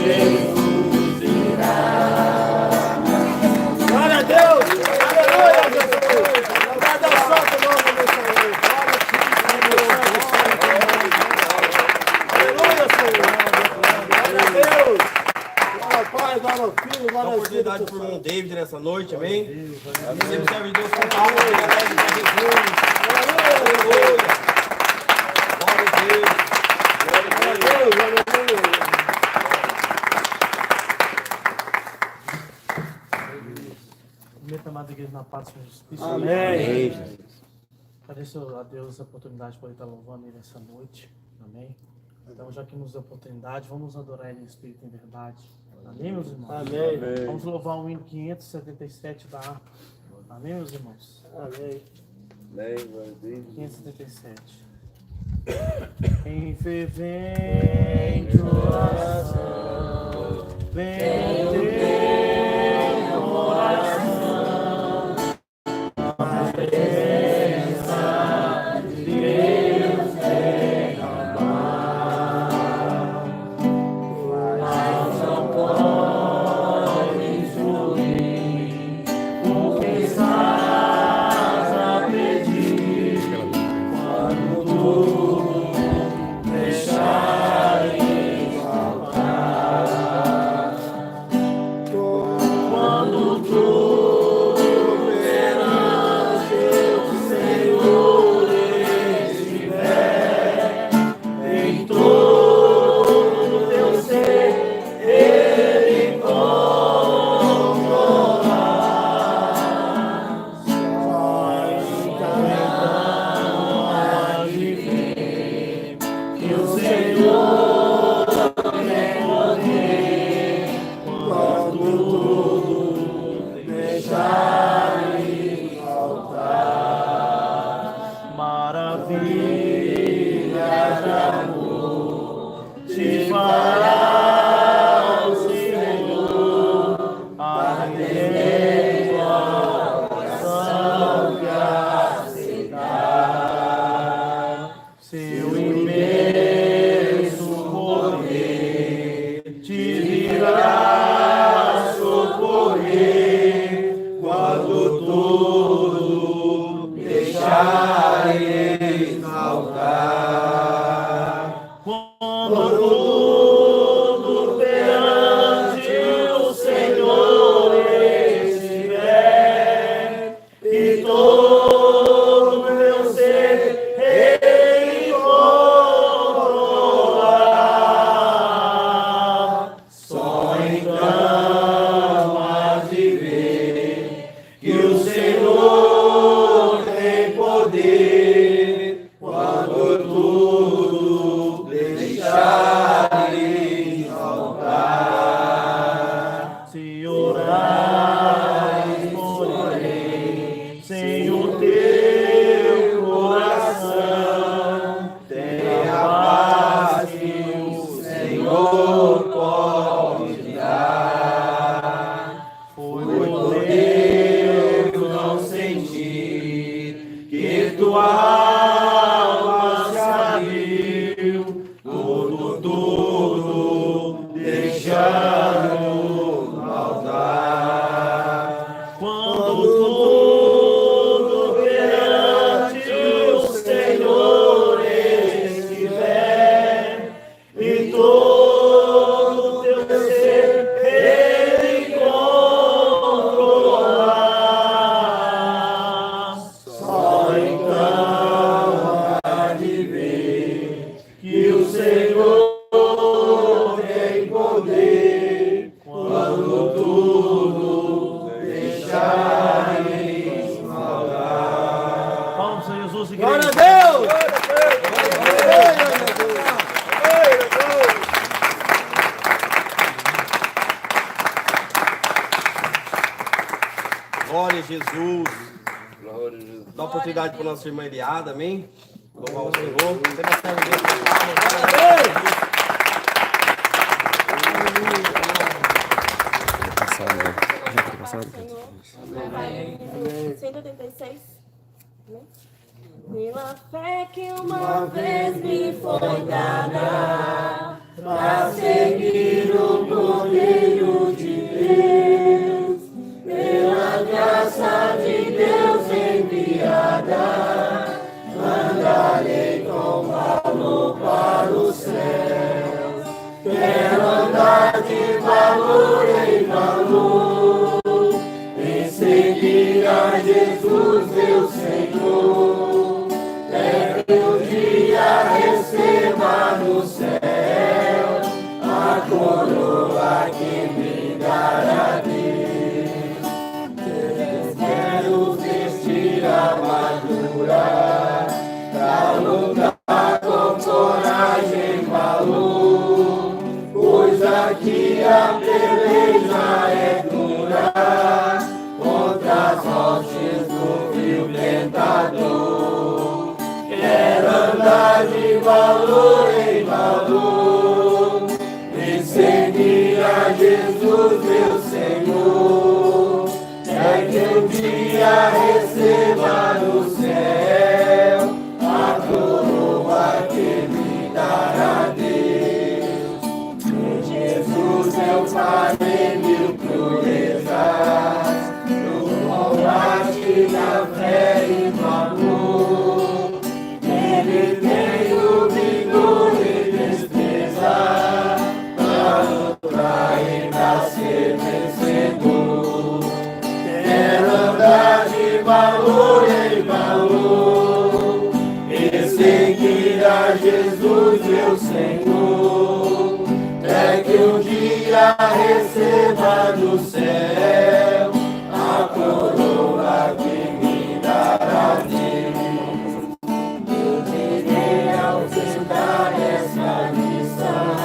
Jesus irá. Glória a Deus! Aleluia, Jesus! Louvado ao santo nome do Senhor! Aleluia, Senhor! Glória a Deus! Glória ao Pai, glória ao Filho, glória ao Espírito. Oportunidade para o irmão David nessa noite, amém? Sempre serve Deus com palavra, alegre para Jesus. Aleluia! Glória a Deus! Glória a Deus! Aleluia! Amada igreja, na paz e justiça. Amém. Agradeço a Deus a oportunidade de poder estar louvando Ele essa noite. Amém. Então, já que nos deu a oportunidade, vamos adorar Ele em espírito e em verdade. Amém, meus irmãos? Amém. Vamos louvar o hino 577 da harpa. Amém, meus irmãos? Amém. 577. Em fervente oração, vem o teu coração. A presença de Deus derramar, mas não pode fluir o que estás a pedir quando tudo deixar faltar, quando tudo Dá oportunidade para nossa irmã Eliada, amém? Louvar o Senhor. Você vai estar vendo a 186. Pela fé que uma vez me foi dada, para seguir o de valor em valor, em seguir a Jesus meu Senhor, é que um dia receba no céu a coroa que me dará Deus. Quero vestir a armadura pra lutar com coragem e valor, pois aqui a peleja é dura contra as hostes do vil tentador. Quero andar de valor em valor e seguir a Jesus meu Senhor, é que um dia receba no céu a coroa que me dará Deus. Em Jesus eu farei mil proezas, no combate da fé e do amor. Ele tem o vigor e destreza para lutar e para ser vencedor. Quero andar de valor em valor e seguir a Jesus meu Senhor, é que um dia receba do céu a coroa que me dará Deus. Eu direi ao tentar essa missão,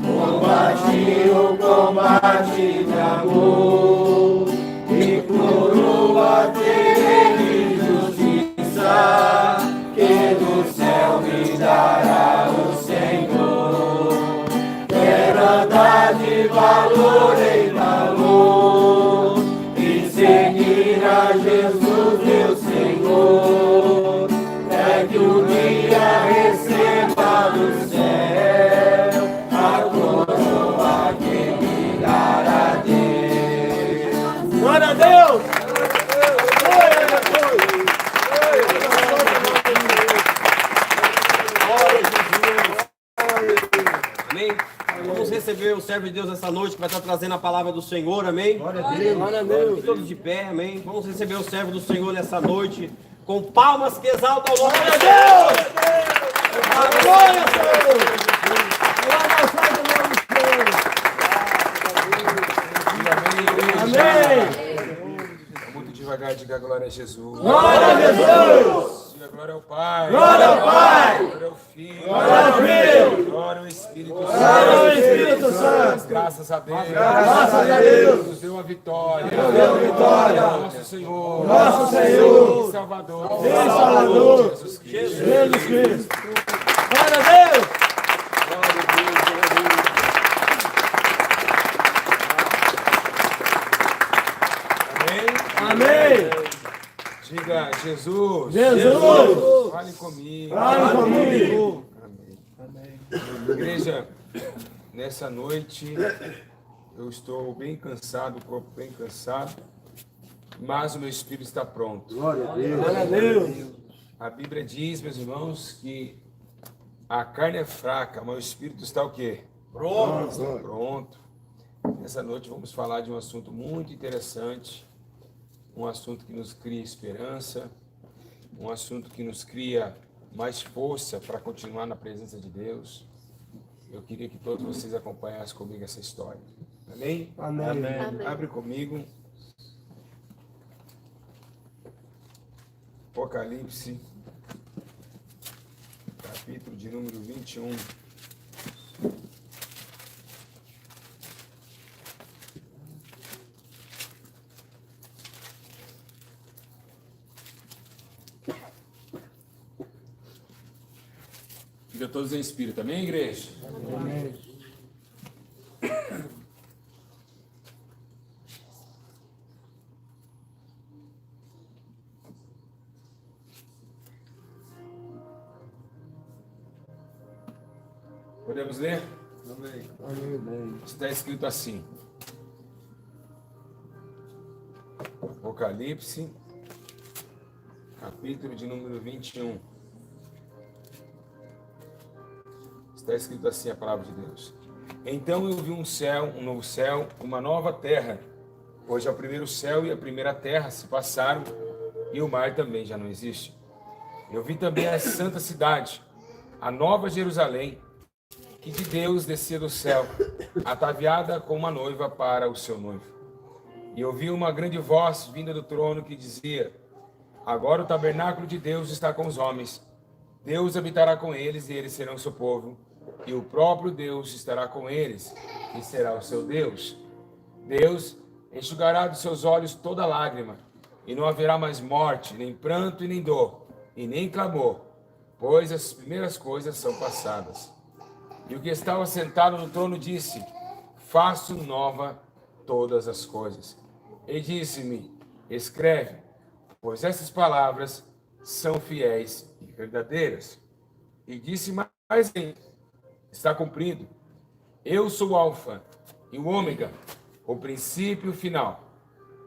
combati o combate de amor e coroa terei de justiça que do céu me dará o Senhor. Quero andar de valor em valor e seguir a Jesus meu Senhor, é que um dia receba do céu a coroa que me dará Deus. Glória a Deus! Amém? Vamos receber o servo de Deus essa noite que vai estar trazendo a palavra do Senhor, amém? Glória a Deus. Glória a Deus. Todos de pé, amém? Vamos receber o servo do Senhor nessa noite com palmas que exaltam o nome de Deus. Glória a Deus. Amém. Muito devagar, diga glória a Jesus. Glória a Jesus. Diga glória ao Pai. Glória ao Pai. Glória ao Filho. Glória ao Filho. Glória ao Espírito Santo. Glória ao Espírito Santo. Graças a Deus. Graças a Deus. Nos deu a vitória. Nos deu a vitória. Nosso Senhor. Nosso Senhor. E Salvador. E Salvador. Jesus Cristo. Jesus Cristo. Glória a Deus. Amém. Amém. Diga Jesus. Jesus. Fale comigo. Fale comigo. Amém. Igreja, nessa noite eu estou bem cansado, o corpo bem cansado, mas o meu espírito está pronto. Glória a Deus. A Bíblia diz, meus irmãos, que a carne é fraca, mas o espírito está o quê? Pronto. Pronto. Nessa noite vamos falar de um assunto muito interessante, um assunto que nos cria esperança, um assunto que nos cria mais força para continuar na presença de Deus. Eu queria que todos vocês acompanhassem comigo essa história. Amém? Amém. Amém. Abre comigo. Apocalipse, capítulo de número 21. Fica todos em espírito, amém, igreja? Amém. Podemos ler? Amém. Amém. Está escrito assim. Apocalipse, capítulo de número 21. Está escrito assim a palavra de Deus. Então eu vi um novo céu, uma nova terra, pois o primeiro céu e a primeira terra se passaram e o mar também já não existe. Eu vi também a santa cidade, a nova Jerusalém, que de Deus descia do céu, ataviada como uma noiva para o seu noivo. E eu vi uma grande voz vinda do trono que dizia: agora o tabernáculo de Deus está com os homens. Deus habitará com eles e eles serão seu povo. E o próprio Deus estará com eles e será o seu Deus. Deus enxugará dos seus olhos toda lágrima, e não haverá mais morte, nem pranto e nem dor, e nem clamor, pois as primeiras coisas são passadas. E o que estava sentado no trono disse: faço nova todas as coisas. E disse-me: escreve, pois essas palavras são fiéis e verdadeiras. E disse mais ainda: está cumprido. Eu sou o Alfa e o Ômega, o princípio e o final.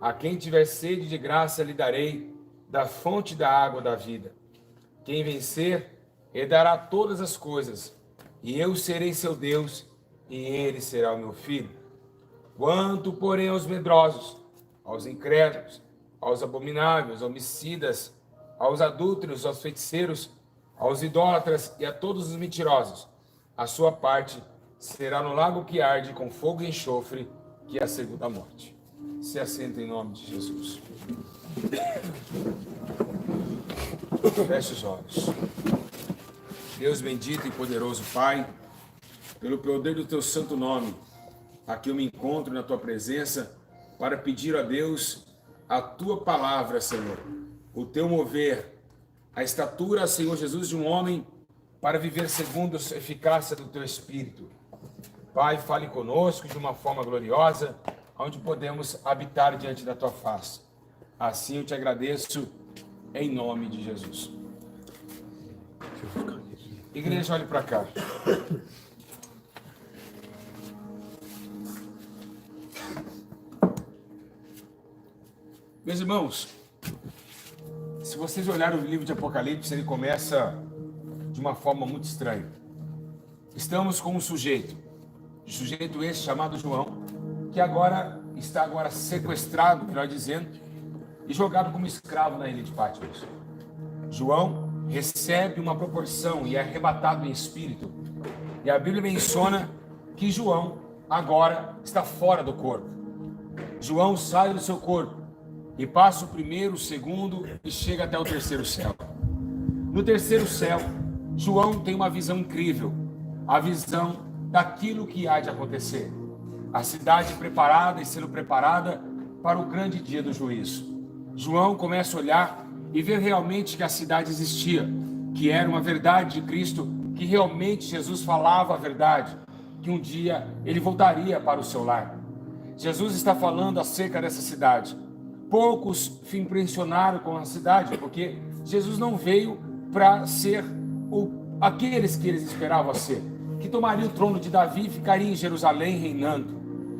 A quem tiver sede de graça lhe darei da fonte da água da vida. Quem vencer herdará todas as coisas, e eu serei seu Deus, e ele será o meu filho. Quanto, porém, aos medrosos, aos incrédulos, aos abomináveis, homicidas, aos adúlteros, aos feiticeiros, aos idólatras e a todos os mentirosos, a sua parte será no lago que arde com fogo e enxofre, que é a segunda morte. Se assenta em nome de Jesus. Feche os olhos. Deus bendito e poderoso Pai, pelo poder do teu santo nome, aqui eu me encontro na tua presença para pedir a Deus a tua palavra, Senhor, o teu mover, a estatura, Senhor Jesus, de um homem para viver segundo a eficácia do teu Espírito. Pai, fale conosco de uma forma gloriosa, onde podemos habitar diante da tua face. Assim eu te agradeço em nome de Jesus. Igreja, olhe para cá. Meus irmãos, se vocês olharem o livro de Apocalipse, ele começa de uma forma muito estranha. Estamos com um sujeito esse chamado João, que está sequestrado, melhor dizendo, e jogado como escravo na ilha de Patmos. João recebe uma proporção e é arrebatado em espírito. E a Bíblia menciona que João agora está fora do corpo. João sai do seu corpo e passa o primeiro, o segundo e chega até o terceiro céu. No terceiro céu, João tem uma visão incrível, a visão daquilo que há de acontecer. A cidade preparada e sendo preparada para o grande dia do juízo. João começa a olhar e ver realmente que a cidade existia, que era uma verdade de Cristo, que realmente Jesus falava a verdade, que um dia ele voltaria para o seu lar. Jesus está falando acerca dessa cidade. Poucos se impressionaram com a cidade, porque Jesus não veio para ser aqueles que eles esperavam ser, que tomaria o trono de Davi e ficaria em Jerusalém reinando.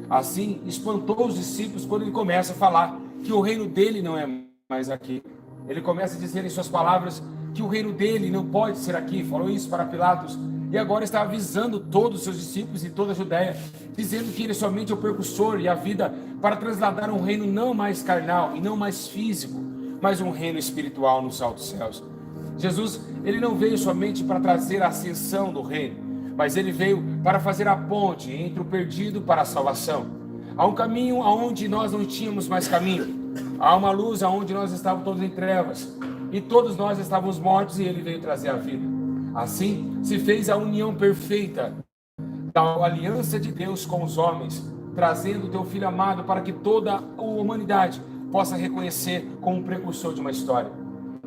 Assim, espantou os discípulos quando ele começa a falar que o reino dele não é mais aqui. Ele começa a dizer em suas palavras que o reino dele não pode ser aqui. Falou isso para Pilatos. E agora está avisando todos os seus discípulos e toda a Judéia, dizendo que ele somente é o precursor e a vida para trasladar um reino não mais carnal e não mais físico, mas um reino espiritual nos altos céus. Jesus, ele não veio somente para trazer a ascensão do reino, mas ele veio para fazer a ponte entre o perdido para a salvação. Há um caminho aonde nós não tínhamos mais caminho. Há uma luz aonde nós estávamos todos em trevas. E todos nós estávamos mortos e ele veio trazer a vida. Assim se fez a união perfeita da aliança de Deus com os homens, trazendo o teu Filho amado para que toda a humanidade possa reconhecer como um precursor de uma história.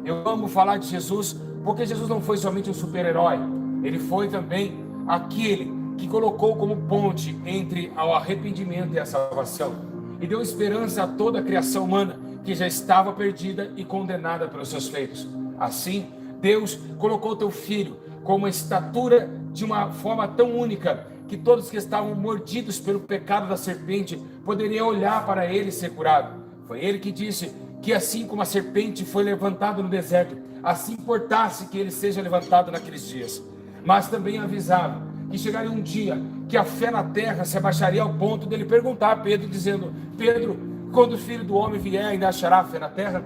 Eu amo falar de Jesus porque Jesus não foi somente um super-herói. Ele foi também aquele que colocou como ponte entre o arrependimento e a salvação, e deu esperança a toda a criação humana que já estava perdida e condenada pelos seus feitos. Assim, Deus colocou teu Filho com uma estatura de uma forma tão única que todos que estavam mordidos pelo pecado da serpente poderiam olhar para ele e ser curado. Foi ele que disse que assim como a serpente foi levantada no deserto, assim importasse que ele seja levantado naqueles dias. Mas também avisava que chegaria um dia que a fé na terra se abaixaria ao ponto dele perguntar a Pedro, dizendo: Pedro, quando o Filho do Homem vier, ainda achará fé na terra?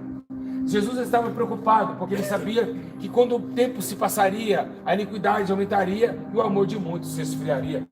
Jesus estava preocupado, porque ele sabia que quando o tempo se passaria, a iniquidade aumentaria e o amor de muitos se esfriaria.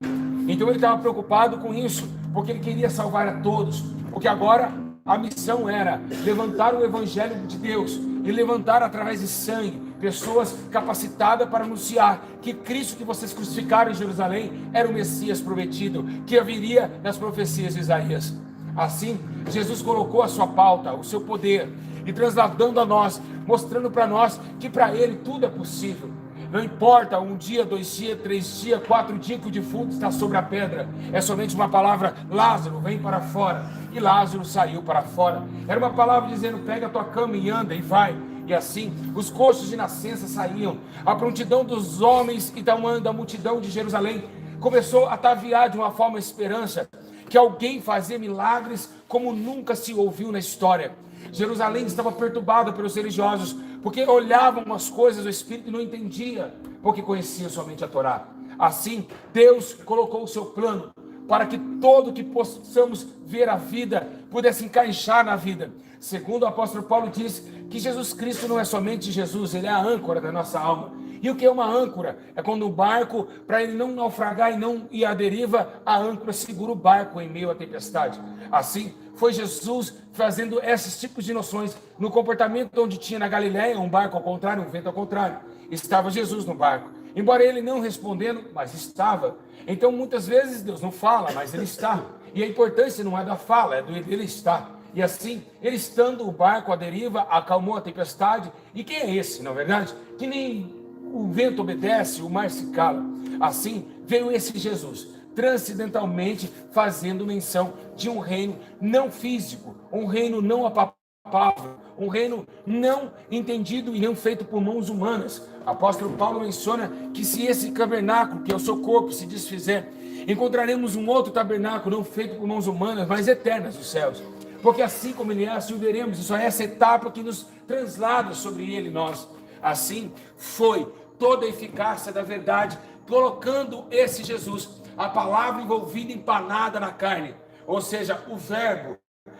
Então ele estava preocupado com isso, porque ele queria salvar a todos, porque agora a missão era levantar o evangelho de Deus e levantar através de sangue pessoas capacitadas para anunciar que Cristo que vocês crucificaram em Jerusalém era o Messias prometido, que haveria nas profecias de Isaías. Assim, Jesus colocou a sua pauta, o seu poder, e trasladando a nós, mostrando para nós que para Ele tudo é possível. Não importa 1 dia, 2 dias, 3 dias, 4 dias que o defunto está sobre a pedra. É somente uma palavra: Lázaro, vem para fora. E Lázaro saiu para fora. Era uma palavra dizendo: pega a tua cama e anda, e vai. E assim, os coxos de nascença saíam. A prontidão dos homens e da multidão de Jerusalém começou a ataviar de uma forma a esperança que alguém fazia milagres como nunca se ouviu na história. Jerusalém estava perturbada pelos religiosos, porque olhavam as coisas do Espírito e não entendiam, porque conheciam somente a Torá. Assim, Deus colocou o seu plano para que todo que possamos ver a vida pudesse encaixar na vida. Segundo o apóstolo Paulo diz que Jesus Cristo não é somente Jesus, ele é a âncora da nossa alma. E o que é uma âncora? É quando o barco, para ele não naufragar e não ir à deriva, a âncora segura o barco em meio à tempestade. Assim, foi Jesus fazendo esses tipos de noções no comportamento onde tinha na Galileia um barco ao contrário, um vento ao contrário. Estava Jesus no barco. Embora ele não respondendo, mas estava. Então, muitas vezes Deus não fala, mas ele está. E a importância não é da fala, é do ele estar. E assim, ele estando o barco à deriva, acalmou a tempestade. E quem é esse, na verdade? Que nem o vento obedece, o mar se cala. Assim, veio esse Jesus, transcendentalmente fazendo menção de um reino não físico, um reino não apalpável, um reino não entendido e não feito por mãos humanas. O apóstolo Paulo menciona que se esse tabernáculo, que é o seu corpo, se desfizer, encontraremos um outro tabernáculo não feito por mãos humanas, mas eternas dos céus. Porque assim como ele é, assim o veremos. Isso é essa etapa que nos translada sobre ele, nós. Assim foi toda a eficácia da verdade, colocando esse Jesus, a palavra envolvida, empanada na carne. Ou seja, o verbo,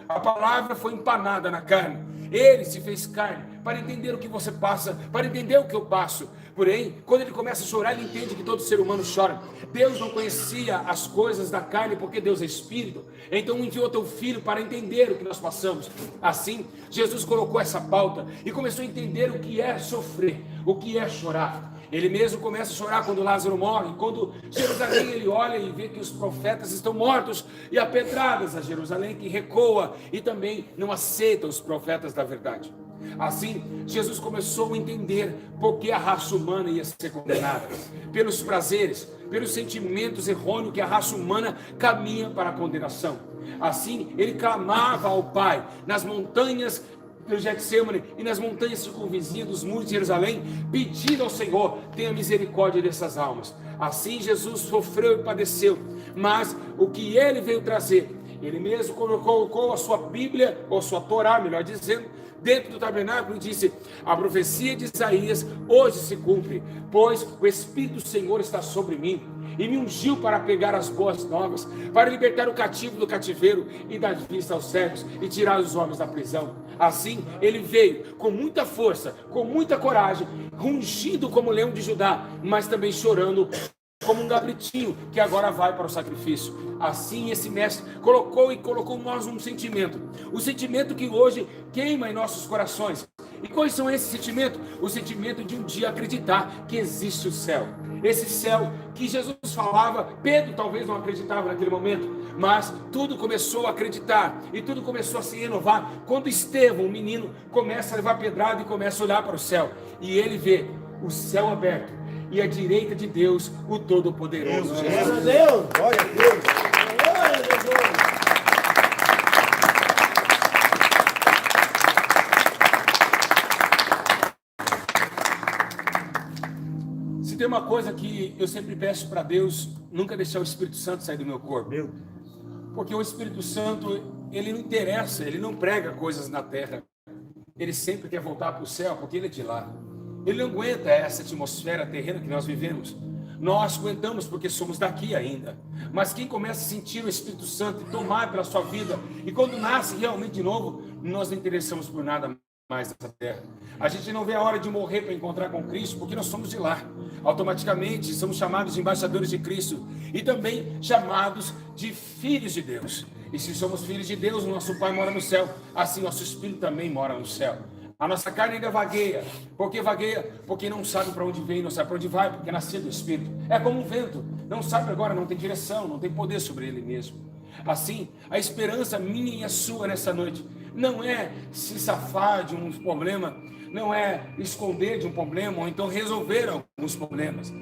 a palavra foi empanada na carne. Ele se fez carne para entender o que você passa, para entender o que eu passo. Porém, quando ele começa a chorar, ele entende que todo ser humano chora. Deus não conhecia as coisas da carne porque Deus é Espírito. Então enviou teu Filho para entender o que nós passamos. Assim, Jesus colocou essa pauta e começou a entender o que é sofrer, o que é chorar. Ele mesmo começa a chorar quando Lázaro morre, quando Jerusalém ele olha e vê que os profetas estão mortos e apedradas a Jerusalém que recua e também não aceita os profetas da verdade. Assim, Jesus começou a entender por que a raça humana ia ser condenada, pelos prazeres, pelos sentimentos errôneos que a raça humana caminha para a condenação. Assim, ele clamava ao Pai nas montanhas do Getsemane e nas montanhas circunvizinhas dos muros de Jerusalém, pedindo ao Senhor: tenha misericórdia dessas almas. Assim Jesus sofreu e padeceu, mas o que ele veio trazer, ele mesmo colocou a sua Bíblia, ou sua Torá, melhor dizendo, dentro do tabernáculo e disse: a profecia de Isaías hoje se cumpre, pois o Espírito do Senhor está sobre mim e me ungiu para pregar as boas novas, para libertar o cativo do cativeiro e dar vista aos cegos e tirar os homens da prisão. Assim, ele veio com muita força, com muita coragem, rugindo como leão de Judá, mas também chorando como um cabritinho que agora vai para o sacrifício. Assim esse mestre colocou em nós um sentimento, o sentimento que hoje queima em nossos corações. E quais são esses sentimentos? O sentimento de um dia acreditar que existe o céu. Esse céu que Jesus falava, Pedro talvez não acreditava naquele momento, mas tudo começou a acreditar e tudo começou a se renovar quando Estevão, um menino, começa a levar pedrada e começa a olhar para o céu. E ele vê o céu aberto e à direita de Deus, o Todo-Poderoso. Glória a Deus! Glória a Deus! Glória a Deus! Se tem uma coisa que eu sempre peço para Deus, nunca deixar o Espírito Santo sair do meu corpo. Porque o Espírito Santo, ele não interessa, ele não prega coisas na terra. Ele sempre quer voltar para o céu, porque ele é de lá. Ele não aguenta essa atmosfera terrena que nós vivemos. Nós aguentamos porque somos daqui ainda. Mas quem começa a sentir o Espírito Santo e tomar pela sua vida, e quando nasce realmente de novo, nós não interessamos por nada mais dessa terra. A gente não vê a hora de morrer para encontrar com Cristo, porque nós somos de lá. Automaticamente somos chamados de embaixadores de Cristo e também chamados de filhos de Deus. E se somos filhos de Deus, o nosso Pai mora no céu, assim nosso Espírito também mora no céu. A nossa carne ainda vagueia. Por que vagueia? Porque não sabe para onde vem, não sabe para onde vai, porque é nascido do Espírito. É como um vento, não sabe agora, não tem direção, não tem poder sobre ele mesmo. Assim, a esperança minha e a sua nessa noite não é se safar de um problema, não é esconder de um problema, ou então resolver alguns problemas.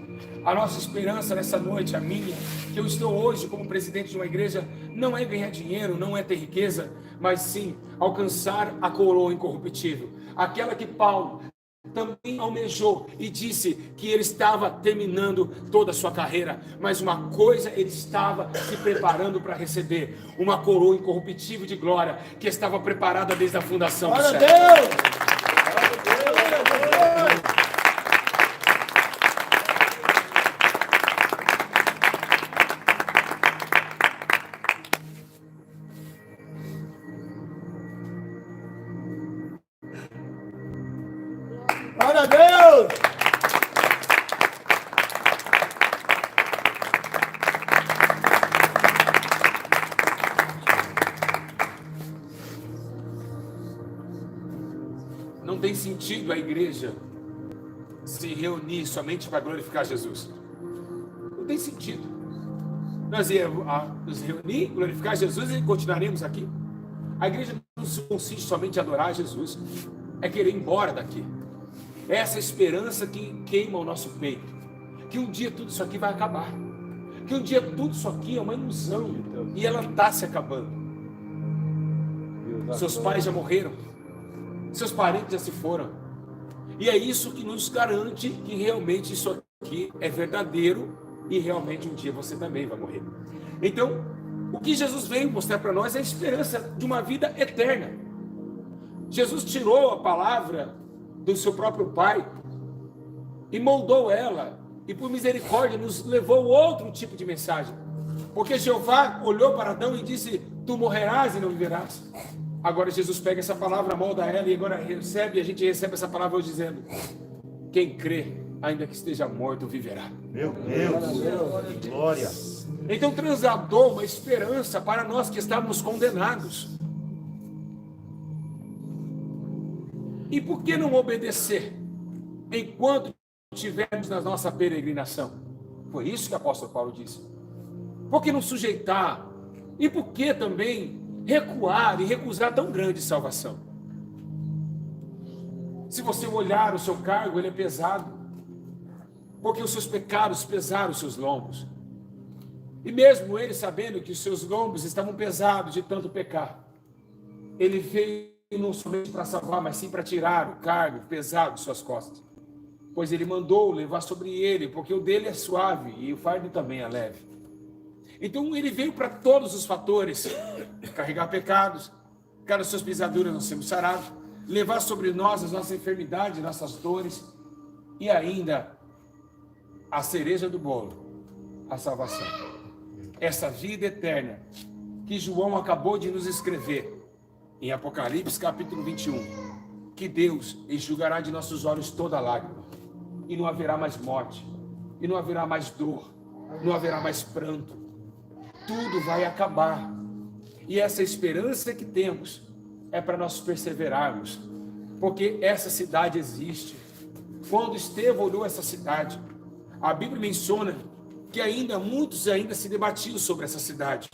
A nossa esperança nessa noite, a minha, que eu estou hoje como presidente de uma igreja, não é ganhar dinheiro, não é ter riqueza, mas sim alcançar a coroa incorruptível, aquela que Paulo também almejou e disse que ele estava terminando toda a sua carreira, mas uma coisa ele estava se preparando para receber, uma coroa incorruptível de glória que estava preparada desde a fundação do céu. Glória a Deus! Glória a Deus! Não tem sentido a igreja se reunir somente para glorificar Jesus. Não tem sentido. Nós íamos nos reunir, glorificar Jesus e continuaremos aqui. A igreja não consiste somente em adorar Jesus, é querer ir embora daqui. É essa esperança que queima o nosso peito, que um dia tudo isso aqui vai acabar, que um dia tudo isso aqui é uma ilusão e ela está se acabando. Seus pais já morreram, seus parentes já se foram, e é isso que nos garante que realmente isso aqui é verdadeiro e realmente um dia você também vai morrer. Então, o que Jesus veio mostrar para nós é a esperança de uma vida eterna. Jesus tirou a palavra do seu próprio Pai e moldou ela, e por misericórdia nos levou outro tipo de mensagem, porque Jeová olhou para Adão e disse: tu morrerás e não viverás. Agora Jesus pega essa palavra, molda ela e agora recebe, e a gente recebe essa palavra hoje dizendo: quem crê, ainda que esteja morto, viverá. Meu Deus, que glória. Então transladou uma esperança para nós que estávamos condenados. E por que não obedecer enquanto estivermos na nossa peregrinação? Foi isso que o apóstolo Paulo disse. Por que não sujeitar? E por que também recuar e recusar tão grande salvação? Se você olhar o seu cargo, ele é pesado, porque os seus pecados pesaram os seus lombos. E mesmo ele sabendo que os seus lombos estavam pesados de tanto pecar, ele veio não somente para salvar, mas sim para tirar o cargo pesado de suas costas. Pois ele mandou levar sobre ele, porque o dele é suave e o fardo também é leve. Então ele veio para todos os fatores: carregar pecados, cada suas pisaduras nós sermos sarados, levar sobre nós as nossas enfermidades, nossas dores, e ainda a cereja do bolo, a salvação. Essa vida eterna que João acabou de nos escrever em Apocalipse capítulo 21, que Deus enxugará de nossos olhos toda lágrima, e não haverá mais morte, e não haverá mais dor, não haverá mais pranto, tudo vai acabar. E essa esperança que temos é para nós perseverarmos, porque essa cidade existe. Quando Estevão olhou essa cidade, a Bíblia menciona que muitos ainda se debatiam sobre essa cidade,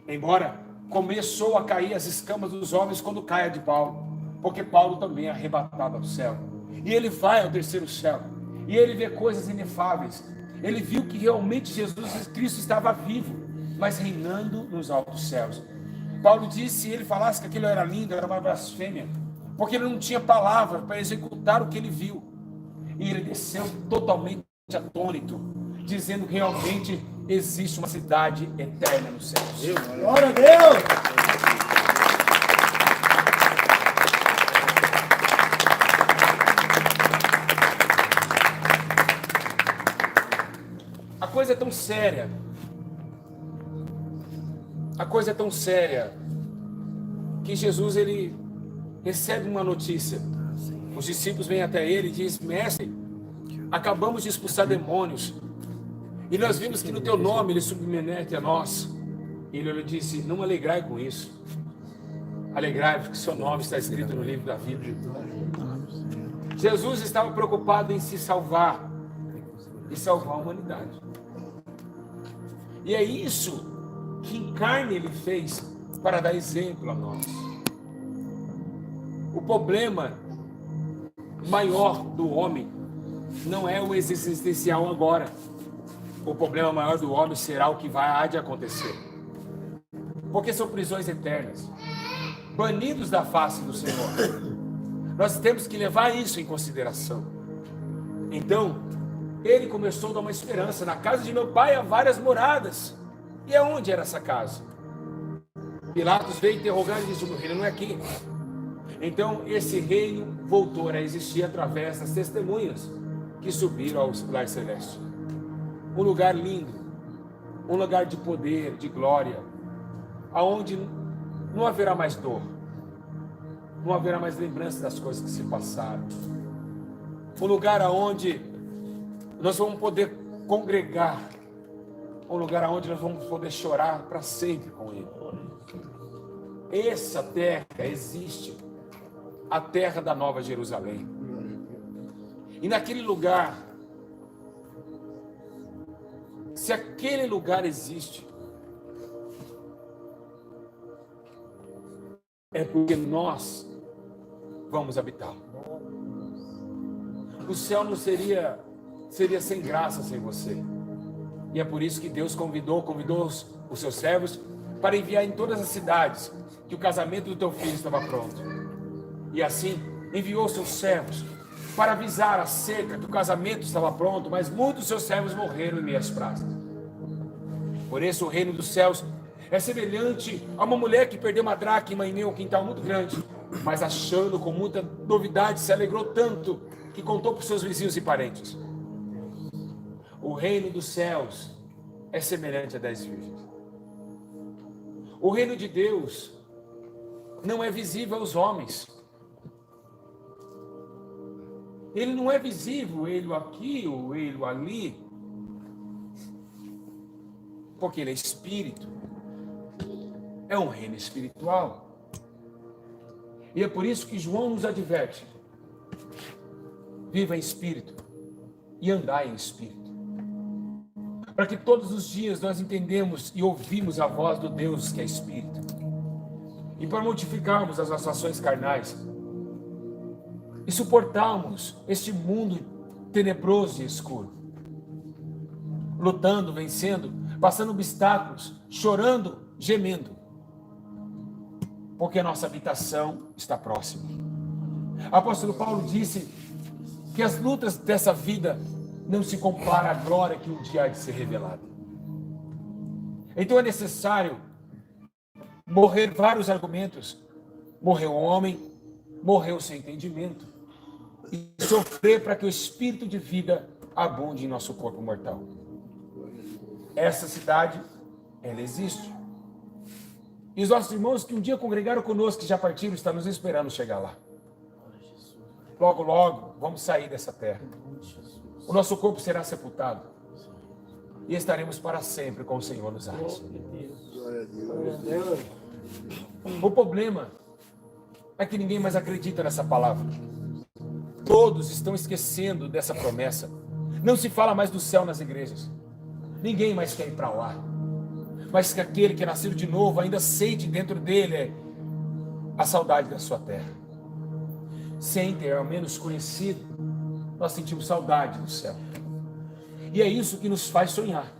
embora começou a cair as escamas dos homens quando cai a de Paulo, porque Paulo também é arrebatado ao céu, e ele vai ao terceiro céu, e ele vê coisas inefáveis. Ele viu que realmente Jesus Cristo estava vivo, mas reinando nos altos céus. Paulo disse, se ele falasse que aquilo era lindo, era uma blasfêmia, porque ele não tinha palavra para executar o que ele viu, e ele desceu totalmente atônito, dizendo que realmente existe uma cidade eterna nos céus. Glória a Deus! coisa é tão séria. A coisa é tão séria que Jesus, ele recebe uma notícia. Os discípulos vêm até ele e dizem: mestre, acabamos de expulsar demônios e nós vimos que no teu nome ele submete a nós. E ele lhe disse: não alegrai com isso. Alegrai porque seu nome está escrito no livro da vida. Jesus estava preocupado em se salvar e salvar a humanidade. E é isso que em carne ele fez para dar exemplo a nós. O problema maior do homem não é o existencial agora. O problema maior do homem será o que há de acontecer. Porque são prisões eternas, banidos da face do Senhor. Nós temos que levar isso em consideração. Então, ele começou a dar uma esperança. Na casa de meu pai há várias moradas. E aonde era essa casa? Pilatos veio interrogar e disse: o meu reino não é aqui. Então, esse reino voltou a existir através das testemunhas que subiram ao lar celeste. Um lugar lindo, um lugar de poder, de glória, aonde não haverá mais dor, não haverá mais lembrança das coisas que se passaram. Um lugar aonde nós vamos poder congregar, um lugar aonde nós vamos poder chorar para sempre com Ele. Essa terra existe, a terra da Nova Jerusalém. E naquele lugar, se aquele lugar existe, é porque nós vamos habitar. O céu não seria sem graça sem você. E é por isso que Deus convidou os seus servos para enviar em todas as cidades que o casamento do teu filho estava pronto. E assim enviou seus servos para avisar acerca que o casamento estava pronto, mas muitos dos seus servos morreram em meias praças. Por isso o reino dos céus é semelhante a uma mulher que perdeu uma dracma em meio a um quintal muito grande, mas achando com muita novidade, se alegrou tanto que contou para os seus vizinhos e parentes. O reino dos céus é semelhante a 10 virgens. O reino de Deus não é visível aos homens. Ele não é visível, ele aqui ou ele ali, porque ele é espírito. É um reino espiritual. E é por isso que João nos adverte: viva em espírito e andai em espírito. Para que todos os dias nós entendemos e ouvimos a voz do Deus que é espírito. E para mortificarmos as nossas ações carnais e suportarmos este mundo tenebroso e escuro. Lutando, vencendo, passando obstáculos, chorando, gemendo. Porque a nossa habitação está próxima. O apóstolo Paulo disse que as lutas dessa vida não se comparam à glória que um dia há de ser revelada. Então é necessário morrer vários argumentos. Morreu o homem, morreu o seu entendimento. E sofrer para que o espírito de vida abunde em nosso corpo mortal. Essa cidade, ela existe. E os nossos irmãos que um dia congregaram conosco, que já partiram, estão nos esperando chegar lá. Logo, logo, vamos sair dessa terra. O nosso corpo será sepultado. E estaremos para sempre com o Senhor nos ares. O problema é que ninguém mais acredita nessa palavra. Todos estão esquecendo dessa promessa. Não se fala mais do céu nas igrejas. Ninguém mais quer ir para lá. Mas que aquele que é nascido de novo ainda sente dentro dele a saudade da sua terra. Sem ter ao menos conhecido, nós sentimos saudade do céu. E é isso que nos faz sonhar.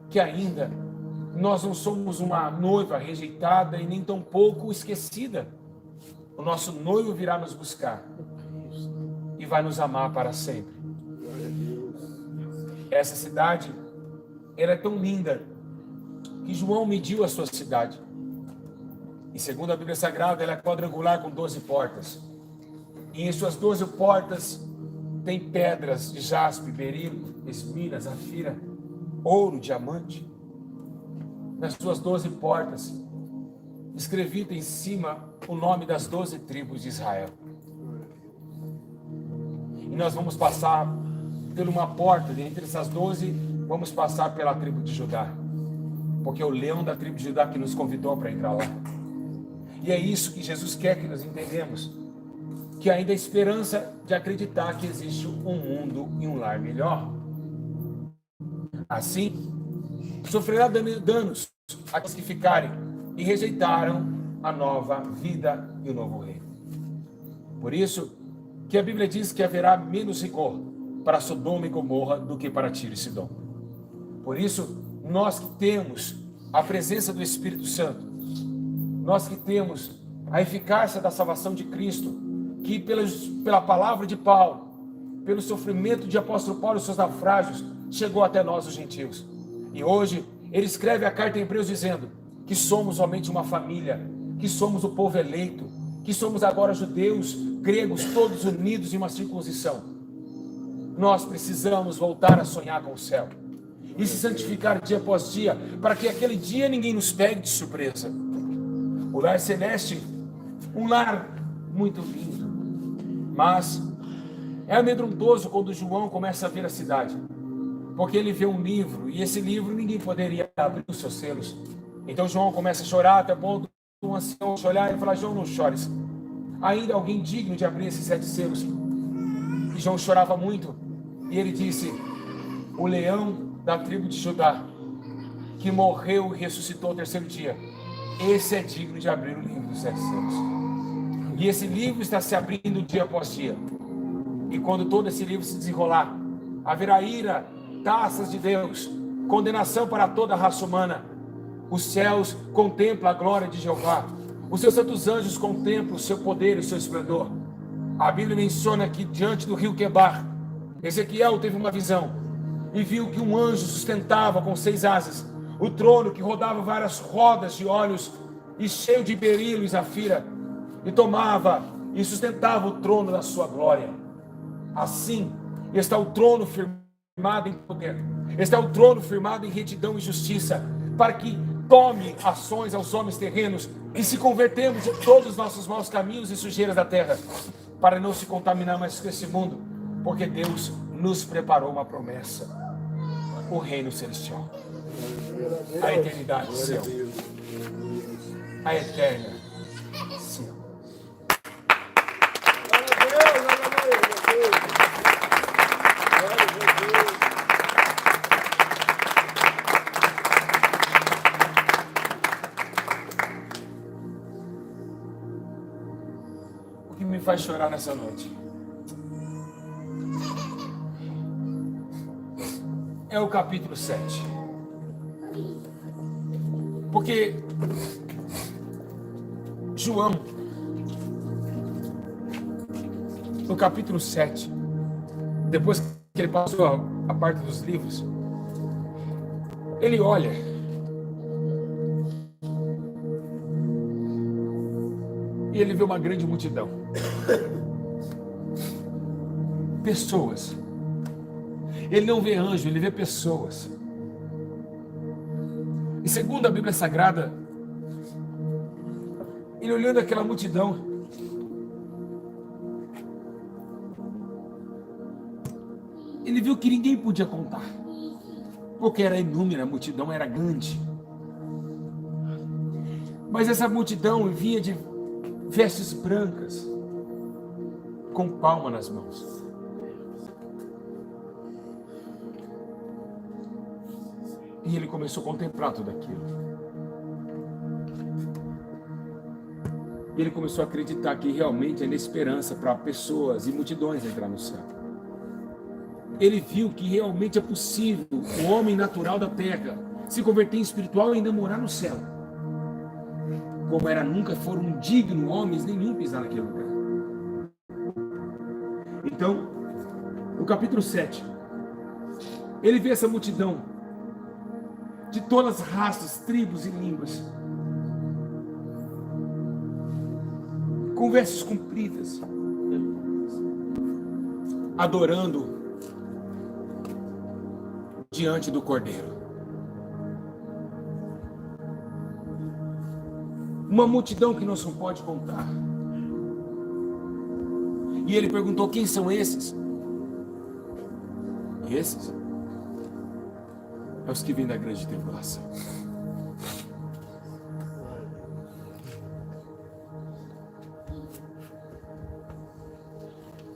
Que ainda nós não somos uma noiva rejeitada e nem tampouco esquecida. O nosso noivo virá nos buscar e vai nos amar para sempre. Essa cidade, ela é tão linda que João mediu a sua cidade. E segundo a Bíblia Sagrada, ela é quadrangular com 12 portas. E em suas 12 portas tem pedras de jaspe, berilo, esmina, zafira. ouro, diamante. Nas suas 12 portas, escrevido em cima o nome das 12 tribos de Israel. E nós vamos passar por uma porta, dentre essas 12, vamos passar pela tribo de Judá. Porque é o leão da tribo de Judá que nos convidou para entrar lá. E é isso que Jesus quer que nós entendamos. Que ainda há esperança de acreditar que existe um mundo e um lar melhor. Assim, sofrerá danos aqueles que ficarem e rejeitaram a nova vida e o novo reino. Por isso, que a Bíblia diz que haverá menos rigor para Sodoma e Gomorra do que para Tiro e Sidom. Por isso, nós que temos a presença do Espírito Santo, nós que temos a eficácia da salvação de Cristo, que pela palavra de Paulo, pelo sofrimento de apóstolo Paulo e seus naufrágios, chegou até nós os gentios. E hoje, ele escreve a carta em Hebreus dizendo que somos somente uma família, que somos o povo eleito, que somos agora judeus, gregos, todos unidos em uma circuncisão. Nós precisamos voltar a sonhar com o céu e se santificar dia após dia, para que aquele dia ninguém nos pegue de surpresa. O lar celeste, um lar muito lindo, mas é amedrontoso quando João começa a ver a cidade, porque ele vê um livro, e esse livro ninguém poderia abrir os seus selos. Então João começa a chorar, até ponto do ancião olhar e falar: João, não chores, ainda alguém digno de abrir esses 7 selos. E João chorava muito, e ele disse: o leão da tribo de Judá, que morreu e ressuscitou ao 3º dia, esse é digno de abrir o livro dos 7 selos. E esse livro está se abrindo dia após dia, e quando todo esse livro se desenrolar, haverá ira, taças de Deus, condenação para toda a raça humana. Os céus contemplam a glória de Jeová, os seus santos anjos contemplam o seu poder e o seu esplendor. A Bíblia menciona que diante do rio Quebar, Ezequiel teve uma visão e viu que um anjo sustentava com 6 asas o trono, que rodava várias rodas de olhos e cheio de berilo e zafira, e tomava e sustentava o trono da sua glória. Assim está o trono firmado em poder, está o trono firmado em retidão e justiça, para que tome ações aos homens terrenos e se convertemos de todos os nossos maus caminhos e sujeiras da terra, para não se contaminar mais com esse mundo, porque Deus nos preparou uma promessa: o reino celestial, a eternidade do céu, a eterna céu. O que me faz chorar nessa noite é o capítulo 7. Porque João, no capítulo 7, depois que ele passou a parte dos livros, ele olha e ele vê uma grande multidão, pessoas. Ele não vê anjo, ele vê pessoas. E segundo a Bíblia Sagrada, ele olhando aquela multidão, ele viu que ninguém podia contar, porque era inúmera, a multidão era grande. Mas essa multidão vinha de vestes brancas, com palma nas mãos. E ele começou a contemplar tudo aquilo. E ele começou a acreditar que realmente ainda esperança para pessoas e multidões entrar no céu. Ele viu que realmente é possível o homem natural da terra se converter em espiritual e ainda morar no céu. Como era, nunca foram dignos homens nenhum pisar naquele lugar. Então, no capítulo 7, ele vê essa multidão de todas as raças, tribos e línguas, com vestes compridas, adorando diante do Cordeiro. Uma multidão que nós não pode contar. E ele perguntou: quem são esses? Esses é os que vêm da grande tribulação.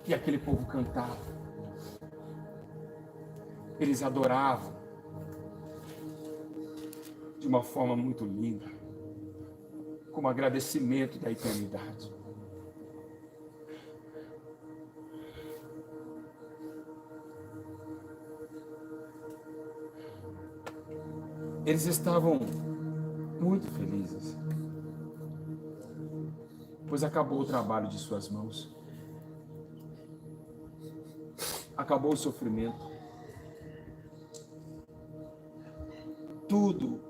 E aquele povo cantava, eles adoravam de uma forma muito linda, como agradecimento da eternidade. Eles estavam muito felizes, pois acabou o trabalho de suas mãos, acabou o sofrimento, tudo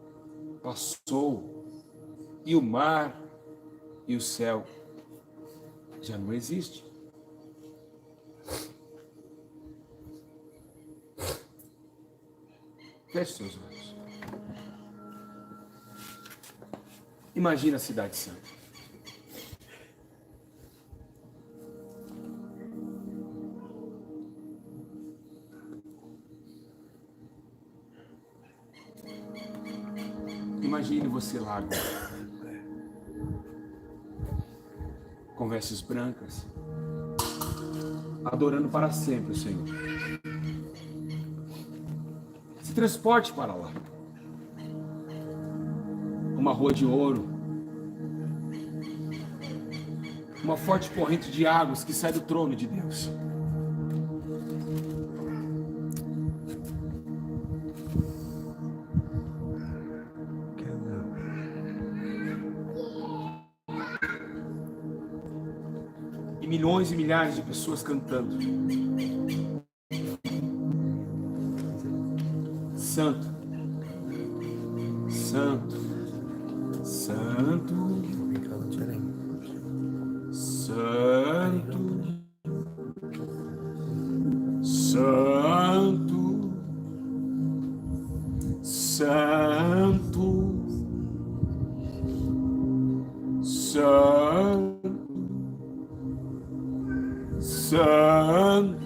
passou, e o mar e o céu já não existem. Feche seus olhos. Imagina a cidade santa. Imagine você lá agora, com vestes brancas, adorando para sempre o Senhor. Se transporte para lá. Uma rua de ouro, uma forte corrente de águas que sai do trono de Deus. E milhões e milhares de pessoas cantando: Santo, Santo, Santo, Santo, Santo, Santo, Santo, Santo,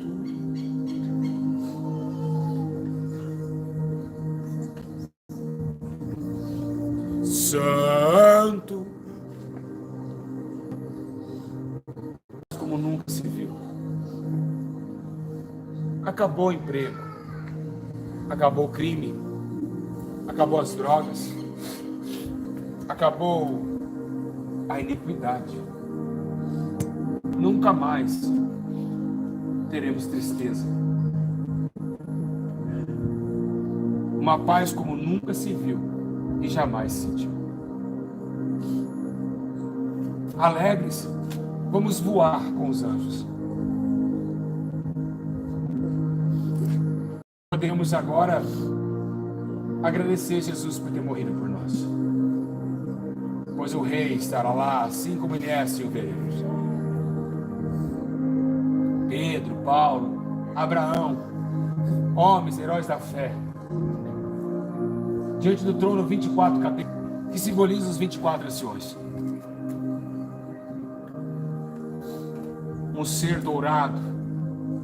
Santo, como nunca se viu. Acabou o emprego, acabou o crime, acabou as drogas, acabou a iniquidade. Nunca mais teremos tristeza. Uma paz como nunca se viu e jamais se sentiu. Alegres, vamos voar com os anjos. Podemos agora agradecer Jesus por ter morrido por nós, pois o Rei estará lá, assim como ele é, assim o veremos. Pedro, Paulo, Abraão, homens, heróis da fé, diante do trono 24 capítulos, que simbolizam os 24 anciões. Um ser dourado,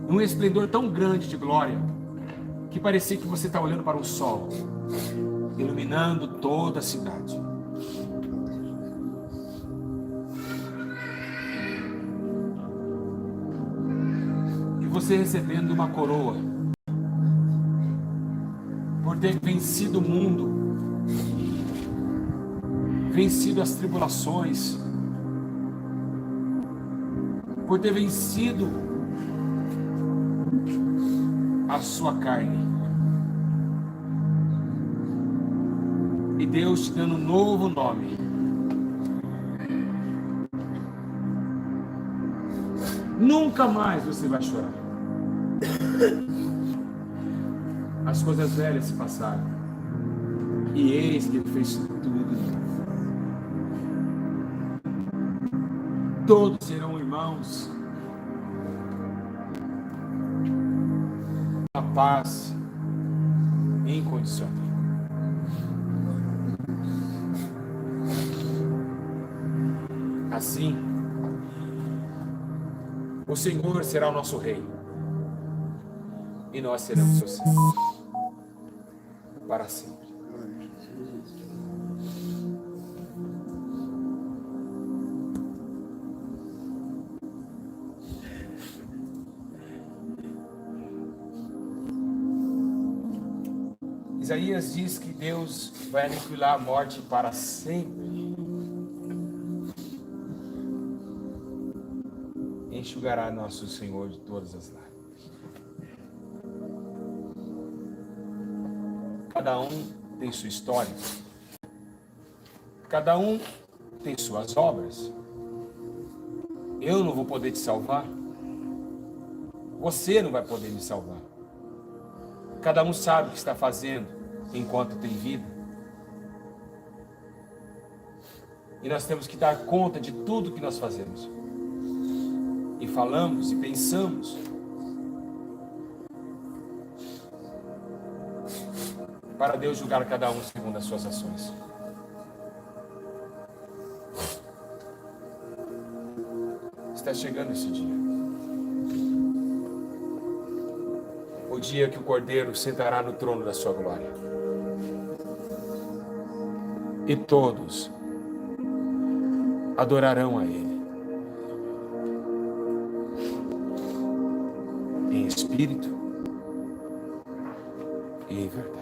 um esplendor tão grande de glória, que parecia que você está olhando para um sol, iluminando toda a cidade. E você recebendo uma coroa, por ter vencido o mundo, vencido as tribulações, por ter vencido a sua carne. E Deus te dando um novo nome. Nunca mais você vai chorar. As coisas velhas se passaram, e eis que Ele fez tudo novo. Todos serão irmãos. A paz incondicional. Assim, o Senhor será o nosso rei e nós seremos seus servos para sempre. Isaías diz que Deus vai aniquilar a morte para sempre. Enxugará nosso Senhor de todas as lágrimas. Cada um tem sua história. Cada um tem suas obras. Eu não vou poder te salvar. Você não vai poder me salvar. Cada um sabe o que está fazendo enquanto tem vida. E nós temos que dar conta de tudo que nós fazemos. E falamos e pensamos. Para Deus julgar cada um segundo as suas ações. Está chegando esse dia. O dia que o Cordeiro sentará no trono da sua glória. E todos adorarão a Ele. Em espírito e em verdade.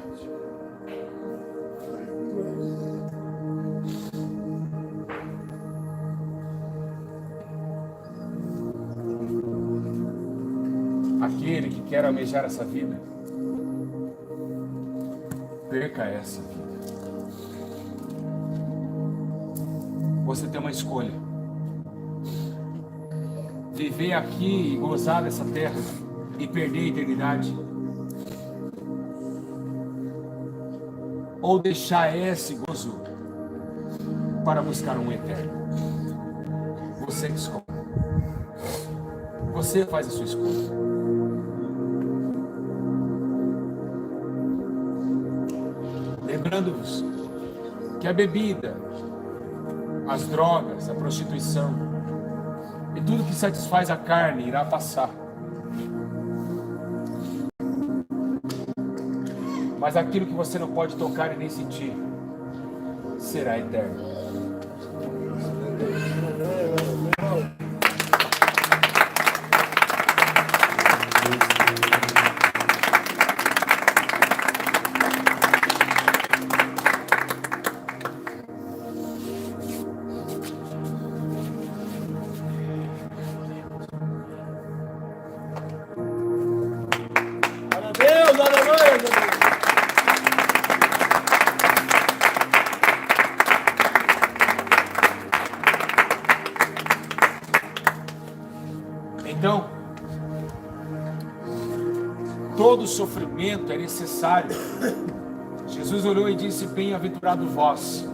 Aquele que quer almejar essa vida, perca essa vida. Você tem uma escolha: viver aqui e gozar dessa terra e perder a eternidade, ou deixar esse gozo para buscar um eterno. Você que escolhe. Você faz a sua escolha. Lembrando-vos que a bebida, as drogas, a prostituição e tudo que satisfaz a carne irá passar. Mas aquilo que você não pode tocar e nem sentir será eterno. Então, todo sofrimento é necessário. Jesus olhou e disse: bem-aventurado vós,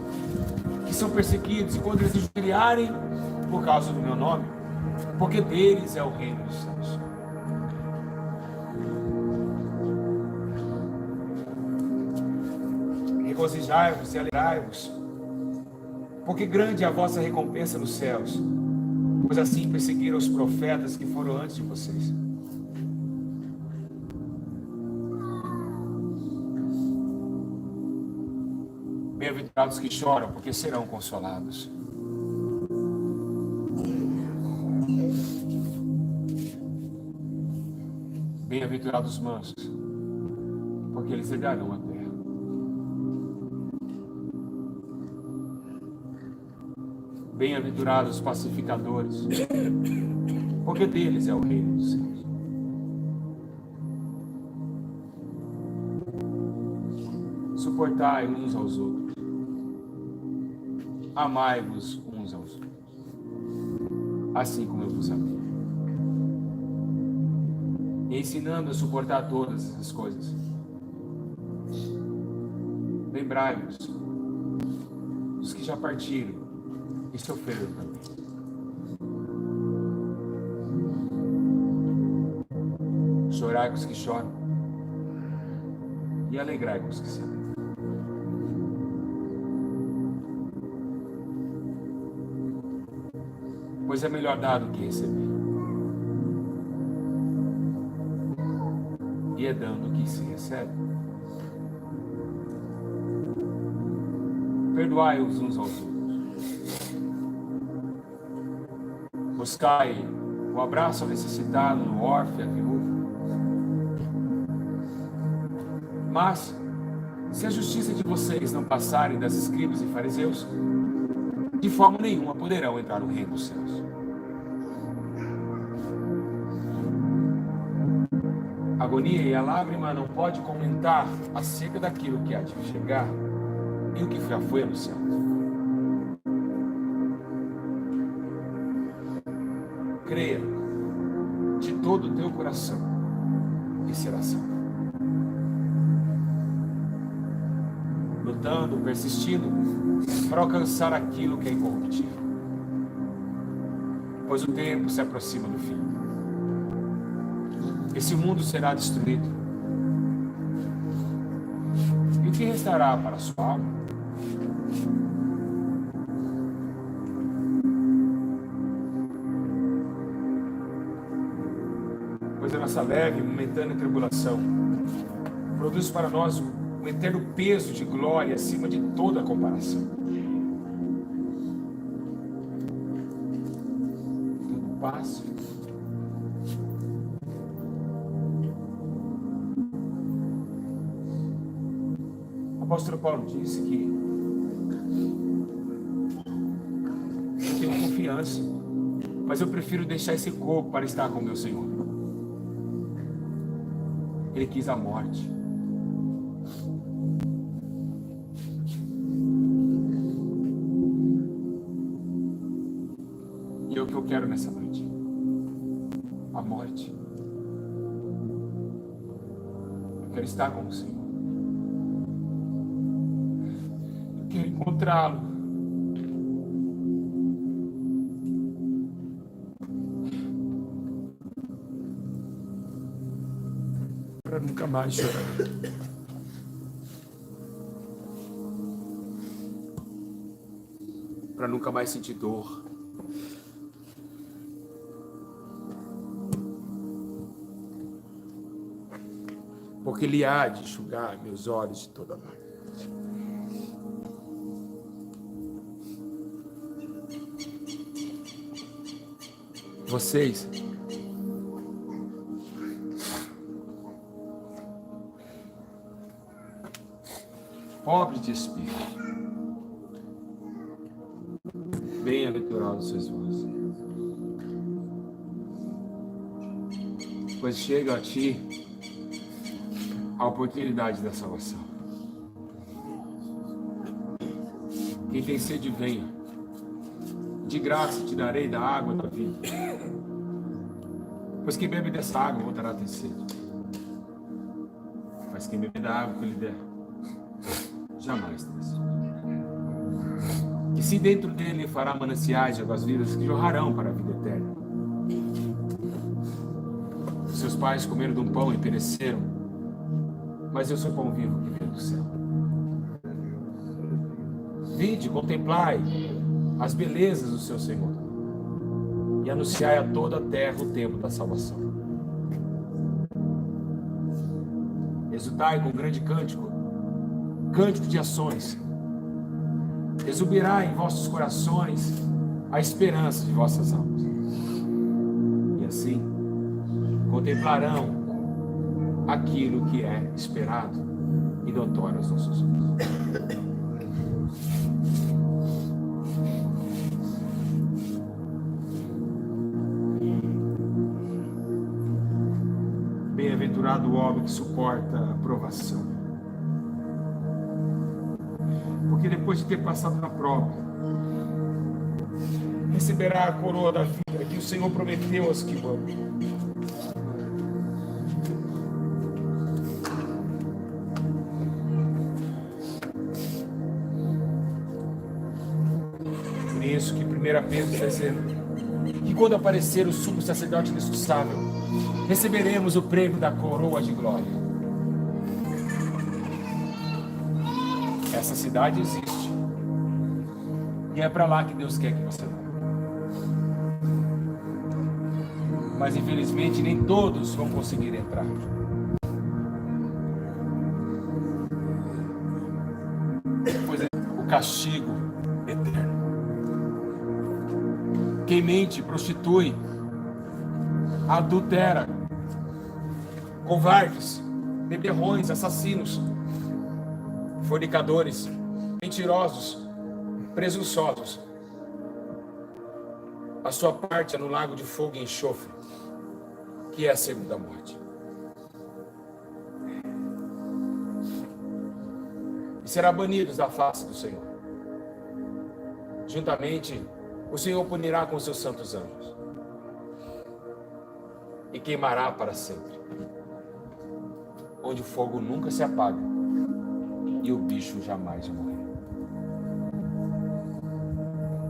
que são perseguidos, e quando eles injuriarem por causa do meu nome, porque deles é o reino dos céus. Regozijai-vos e alegrai-vos, porque grande é a vossa recompensa nos céus, pois assim perseguiram os profetas que foram antes de vocês. Bem-aventurados que choram, porque serão consolados. Bem-aventurados os mansos, porque eles herdarão a terra. Bem-aventurados os pacificadores, porque deles é o reino dos céus. Suportai uns aos outros, amai-vos uns aos outros, assim como eu vos amei. Ensinando a suportar todas essas coisas. Lembrai-vos dos que já partiram e sofreram também. Chorai com os que choram e alegrai-vos que se alegram. Pois é melhor dar do que receber. E é dando que se recebe. Perdoai-os uns aos outros. Buscai o abraço ao necessitado, no órfão e à viúva. Mas, se a justiça de vocês não passarem das escribas e fariseus, de forma nenhuma poderão entrar no reino dos céus. A agonia e a lágrima não pode comentar acerca daquilo que há de chegar e o que já foi anunciado. Creia de todo o teu coração e será salvo. Lutando, persistindo para alcançar aquilo que é incorruptível. Pois o tempo se aproxima do fim. Esse mundo será destruído. E o que restará para a sua alma? Pois a nossa leve e momentânea tribulação produz para nós um eterno peso de glória acima de toda comparação. Tudo passa. O apóstolo Paulo disse que eu tenho confiança, mas eu prefiro deixar esse corpo para estar com o meu Senhor. Ele quis a morte. E é o que eu quero nessa noite. A morte. Eu quero estar com o Senhor. Eu quero encontrá-lo. Para nunca mais chorar. Para nunca mais sentir dor. Porque Ele há de enxugar meus olhos de toda lágrima. Vocês pobres de espírito, bem-aventurados sois vós, pois chega a ti a oportunidade da salvação. Quem tem sede, venha. De graça te darei da água da vida. Pois quem bebe dessa água voltará a ter sede. Mas quem bebe da água que eu lhe der, jamais terá sede. E se dentro dele fará mananciais de águas vivas que jorrarão para a vida eterna. Os seus pais comeram de um pão e pereceram, mas eu sou pão vivo que veio do céu. Vinde, contemplai as belezas do seu Senhor e anunciai a toda a terra o tempo da salvação. Exultai com grande cântico, cântico de ações. Exubirai em vossos corações a esperança de vossas almas. E assim contemplarão aquilo que é esperado e notório aos nossos olhos. Bem-aventurado o homem que suporta a provação, porque depois de ter passado na prova, receberá a coroa da vida que o Senhor prometeu aos que amam. Por isso que 1 Pedro está dizendo que quando aparecer o sumo sacerdote inexcussável, receberemos o prêmio da coroa de glória. Essa cidade existe. E é para lá que Deus quer que você vá. Mas infelizmente nem todos vão conseguir entrar. Pois é, o castigo eterno. Quem mente, prostitui, adultera, covardes, beberrões, assassinos, fornicadores, mentirosos, presunçosos. A sua parte é no lago de fogo e enxofre, que é a segunda morte. E será banidos da face do Senhor. Juntamente, o Senhor punirá com seus santos anjos e queimará para sempre, onde o fogo nunca se apaga e o bicho jamais morre.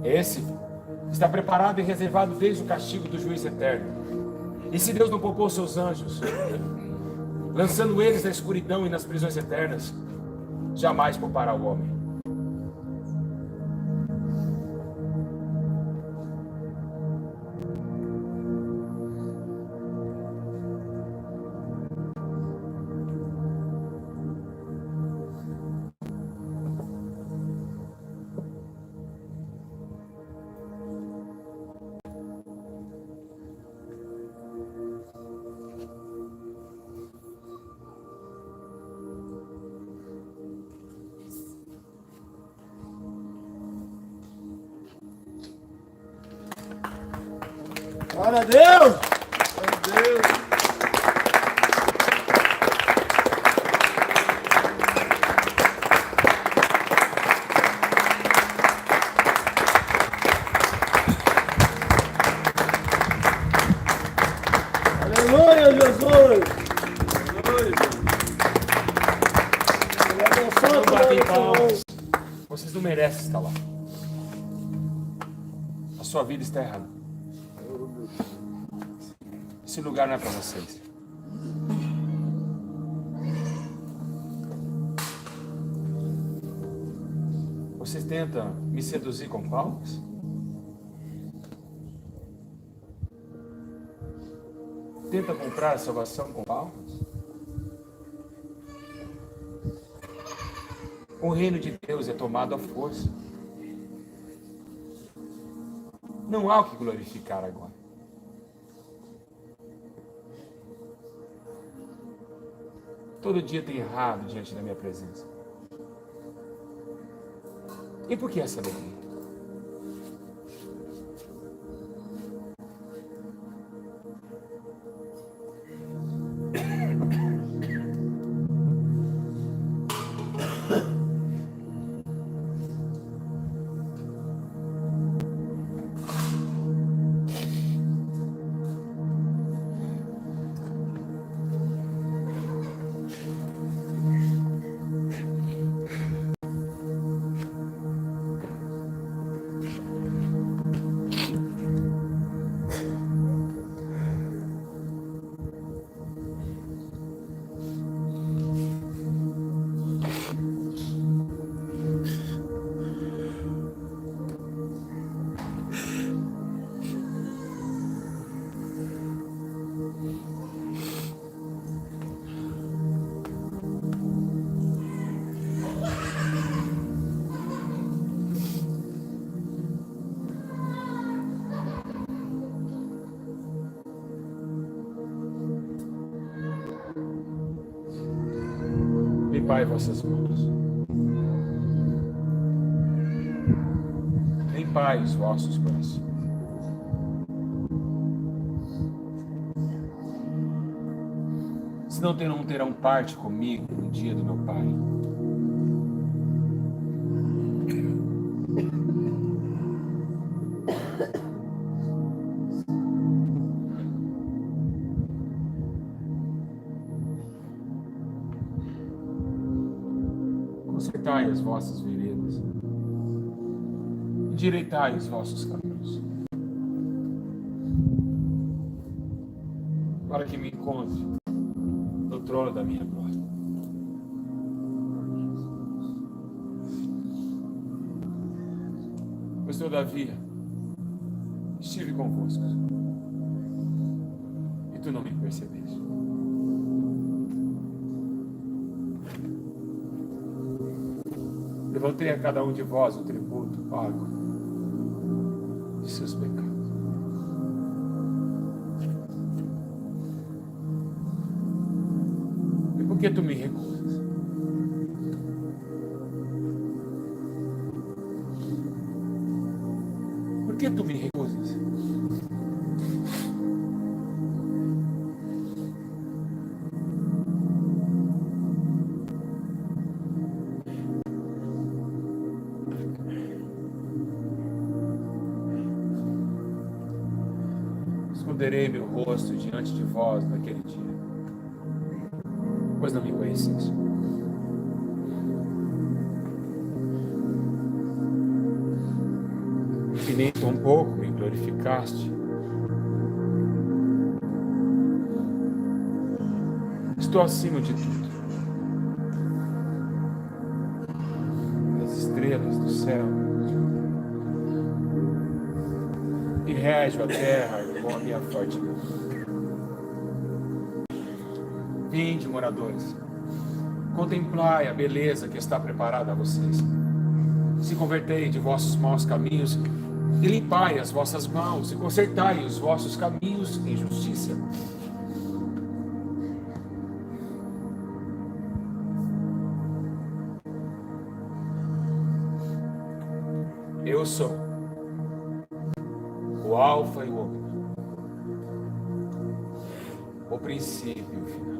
Esse está preparado e reservado desde o castigo do juízo eterno. E se Deus não poupou seus anjos, lançando eles na escuridão e nas prisões eternas, jamais poupará o homem. Glória a Deus! Glória a Deus! Aleluia, Jesus! Não batem palmas. Vocês não merecem estar lá. A sua vida está errada. Esse lugar não é para vocês. Vocês tentam me seduzir com palmas? Tenta comprar a salvação com palmas? O reino de Deus é tomado à força. Não há o que glorificar agora. Todo dia tem errado diante da minha presença. E por que essa alegria? Limpai vossas mãos. Limpai os vossos corações. Senão não terão parte comigo no dia do meu Pai. Consertai as vossas veredas, endireitai os vossos caminhos, para que me encontre no trono da minha glória. todavia, estive convosco, e tu não me percebeste. Levantei a cada um de vós o tributo pago de seus pecados. E por que tu me recusas? Por que tu me recusas? Esconderei meu rosto diante de vós naquele dia, pois não me conheceis. E nem tão pouco me glorificaste. Estou acima de tudo, das estrelas do céu, e rego a terra com a minha forte mão. Vinde, moradores, contemplai a beleza que está preparada a vocês. Se convertei de vossos maus caminhos, e limpai as vossas mãos, e consertai os vossos caminhos em justiça. Eu sou o Alfa e o Ômega, o princípio e o final.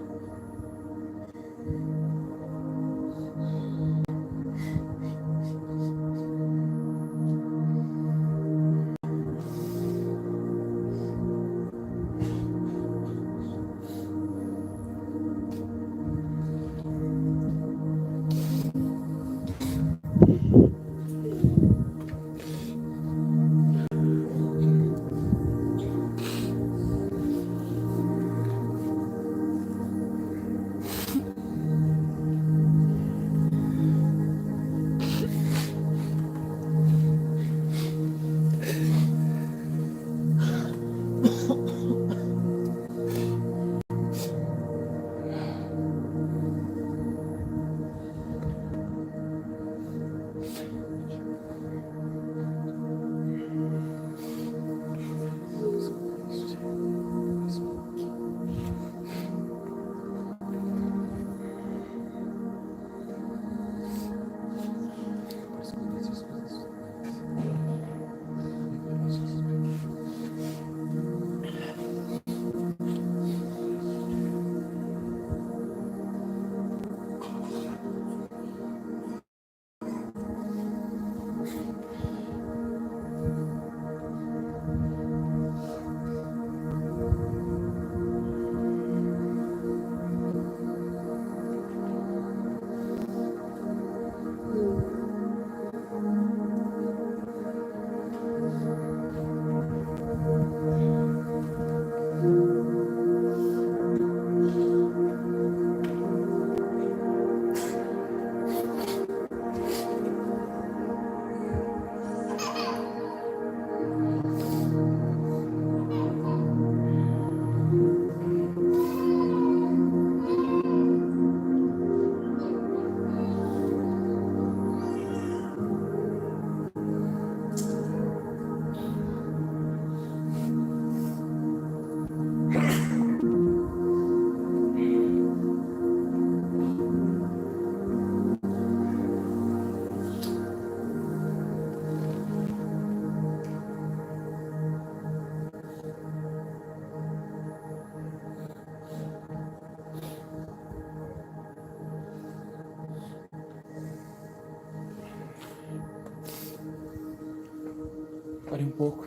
Pare um pouco.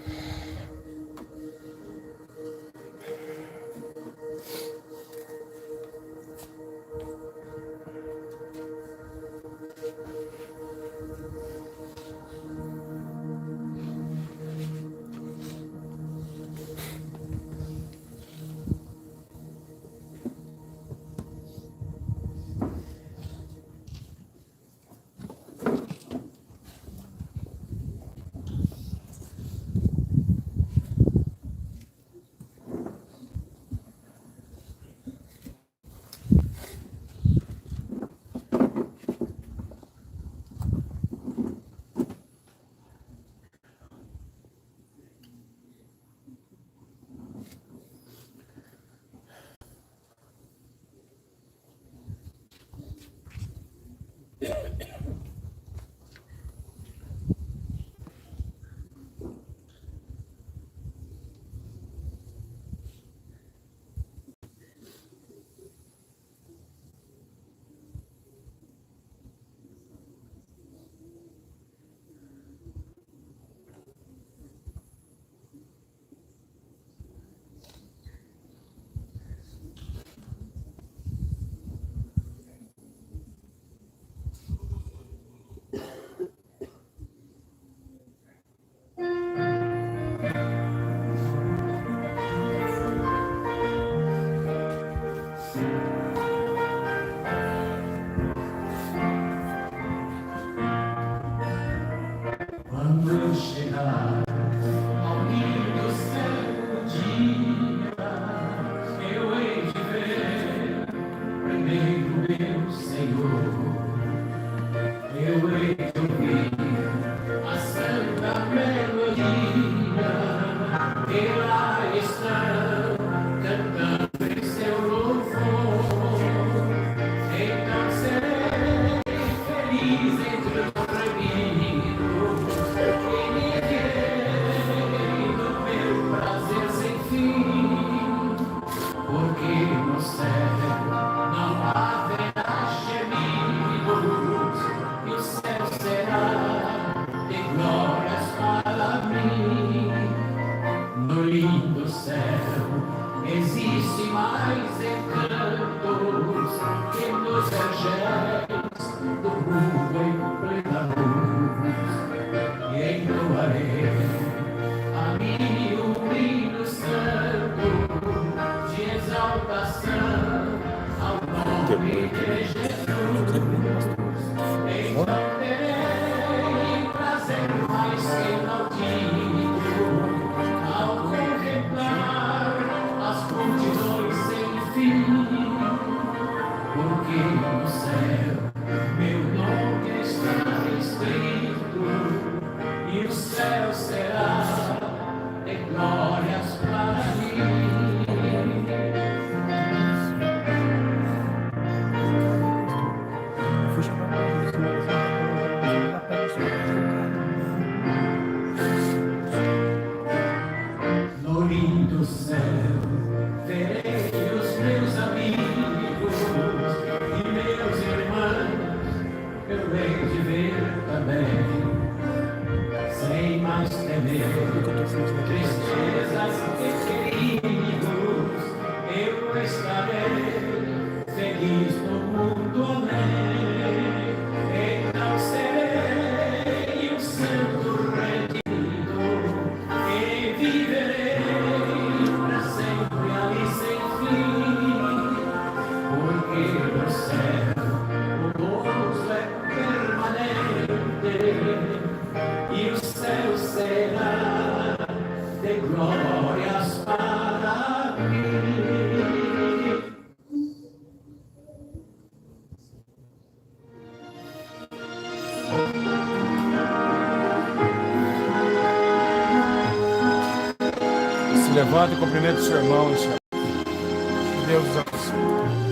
Levanta e cumprimenta o seu irmão. Que Deus os abençoe.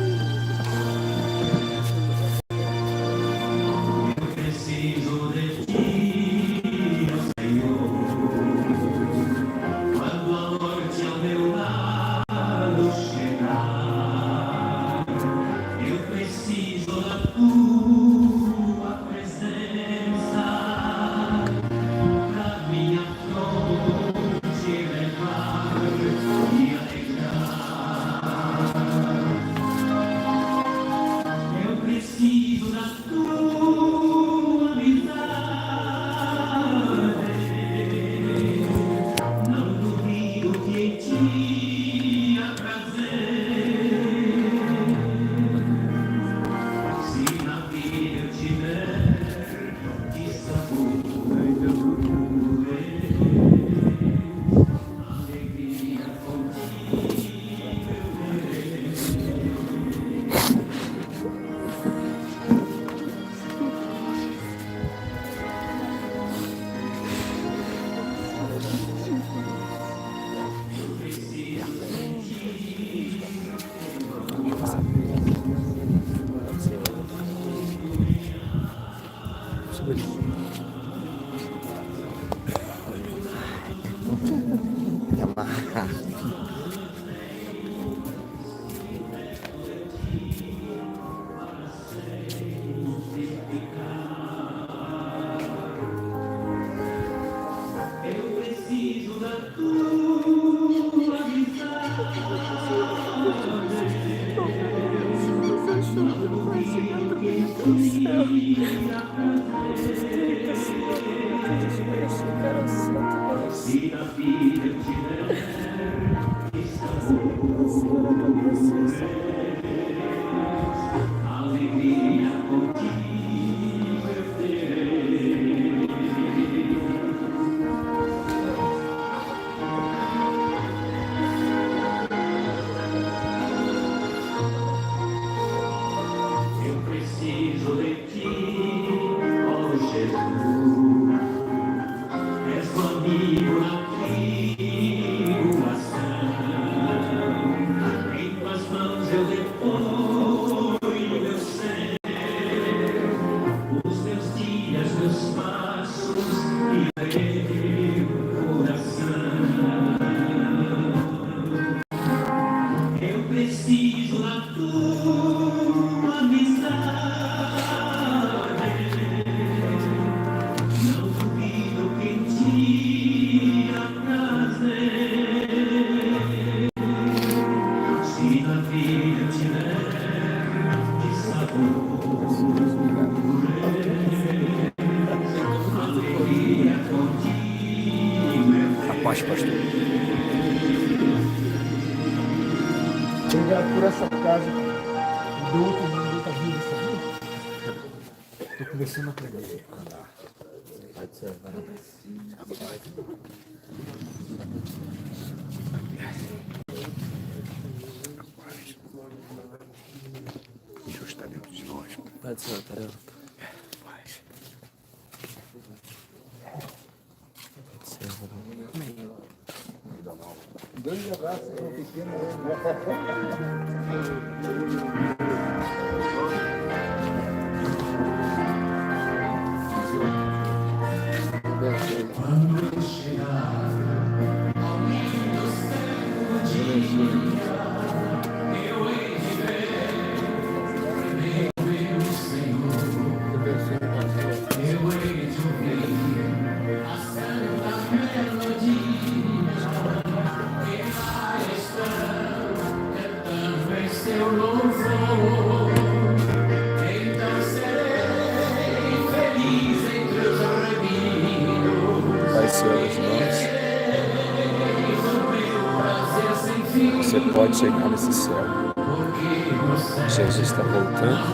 baixo, pastor. Obrigado por essa casa. Do outro mundo tá vindo isso aqui. Tô começando a aprender. Pode ser, vai. Deus está dentro de nós. Pode ser, Tarela. Grande abraço para o pequeno. Quando chegar ao lindo céu de dia, eu hei de ver meu Senhor. Eu hei de ouvir a santa melodia que lá estão cantando em seu louvor. Então serei feliz entre os reminhos. Pai, Senhor dos nós. Você pode chegar nesse céu. Jesus está voltando.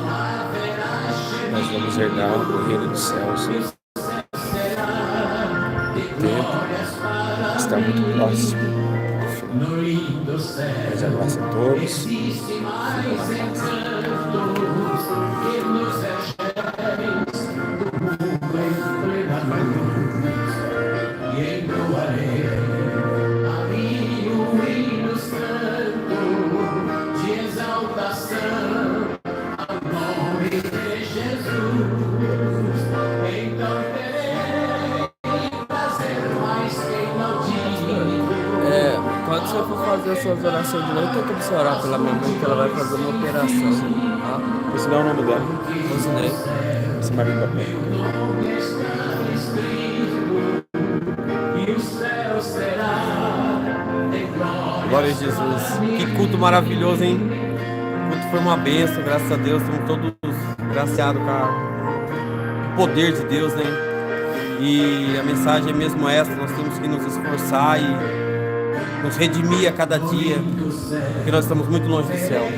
Nós vamos herdar o reino dos céus. O tempo está muito próximo. Mas abraço a todos. Quando você for fazer as suas orações de noite, tenta você orar pela minha mãe, que ela vai fazer uma operação. Tá? Você dá o nome dela. Rosinei. Esse marido da pé. Glória a Jesus. Que culto maravilhoso, hein? O culto foi uma bênção, graças a Deus. Estamos todos graciados com o poder de Deus, né? E a mensagem é mesmo essa: nós temos que nos esforçar e nos redimir a cada dia, porque nós estamos muito longe do céu.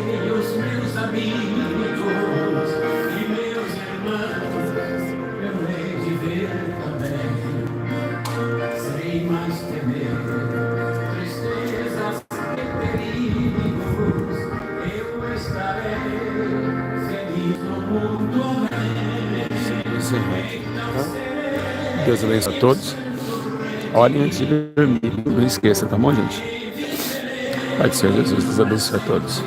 Deus abençoe a todos. Olhem antes de dormir. Não esqueça, tá bom, gente? Pai do Senhor Jesus, Deus abençoe a todos.